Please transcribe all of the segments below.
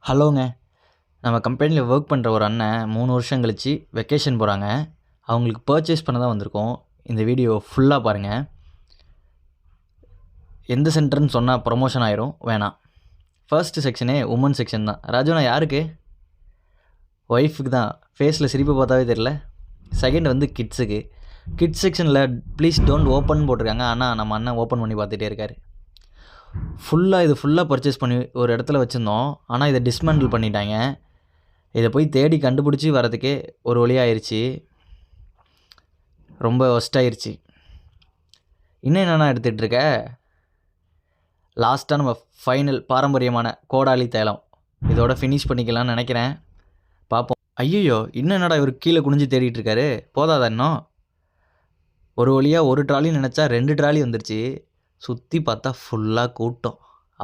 ஹலோங்க. நம்ம கம்பெனியில் ஒர்க் பண்ணுற ஒரு அண்ணன் 3 வருஷம் கழிச்சு வெக்கேஷன் போகிறாங்க. அவங்களுக்கு பர்ச்சேஸ் பண்ண தான் வந்திருக்கோம். இந்த வீடியோ ஃபுல்லாக பாருங்கள். எந்த சென்டர்னு சொன்னால் ப்ரொமோஷன் ஆயிரும், வேணாம். ஃபர்ஸ்ட் செக்ஷனே உமன் செக்ஷன் தான். ராஜுண்ணா யாருக்கு? ஒய்ஃபுக்கு தான். ஃபேஸில் சிரிப்பை பார்த்தாவே தெரில. செகண்ட் வந்து கிட்ஸுக்கு. கிட்ஸ் செக்ஷனில் ப்ளீஸ் டோன்ட் ஓப்பன் போட்டிருக்காங்க. ஆனால் நம்ம அண்ணன் ஓப்பன் பண்ணி பார்த்துட்டே இருக்கார். இது ஃபுல்லாக பர்ச்சேஸ் பண்ணி ஒரு இடத்துல வச்சுருந்தோம். ஆனால் இதை டிஸ்மேண்டில் பண்ணிட்டாங்க. இதை போய் தேடி கண்டுபிடிச்சி வரதுக்கே ஒரு வழியாகிருச்சு. ரொம்ப ஒஸ்ட்டாயிருச்சு. இன்னும் என்னென்னா எடுத்துகிட்ருக்க? லாஸ்ட்டாக நம்ம ஃபைனல் பாரம்பரியமான கோடாலி தைலம் இதோட ஃபினிஷ் பண்ணிக்கலாம்னு நினைக்கிறேன். பார்ப்போம். ஐயோ, இன்னும் என்னடா இவர் கீழே குனிஞ்சு தேடிட்டு இருக்காரு? போதாதா இன்னும்? ஒரு வழியாக ஒரு ட்ராலி நினச்சா 2 ட்ராலி வந்துருச்சு. சுற்றி பார்த்தா ஃபுல்லாக கூட்டம்.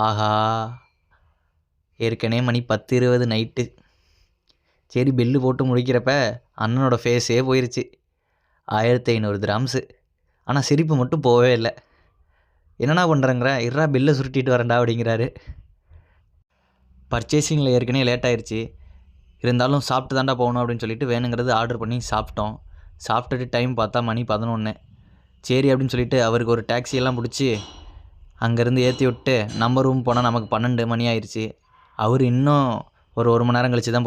ஆஹா, ஏற்கனவே மணி 10:20 நைட்டு. சரி, பில்லு போட்டு முடிக்கிறப்ப அண்ணனோட ஃபேஸே போயிருச்சு. 1500 கிராம்ஸு. ஆனால் சிரிப்பு மட்டும் போகவே இல்லை. என்னண்ணா பண்ணுறேங்கிற? இருறா பில்லை சுருட்டிட்டு வரேன்டா அப்படிங்கிறாரு. பர்ச்சேசிங்கில் ஏற்கனவே லேட் ஆயிடுச்சு. இருந்தாலும் சாப்பிட்டு தாண்டா போகணும் அப்படின்னு சொல்லிட்டு வேணுங்கிறது ஆர்டர் பண்ணி சாப்பிட்டோம். சாப்பிட்டுட்டு டைம் பார்த்தா மணி 11. சரி அப்படின்னு சொல்லிட்டு அவருக்கு ஒரு டாக்ஸியெல்லாம் பிடிச்சி அங்கேருந்து ஏற்றி விட்டு நம்ம ரூம் போனால் நமக்கு 12 மணி ஆயிடுச்சு. அவர் இன்னும் ஒரு மணி நேரம் கழிச்சு தான்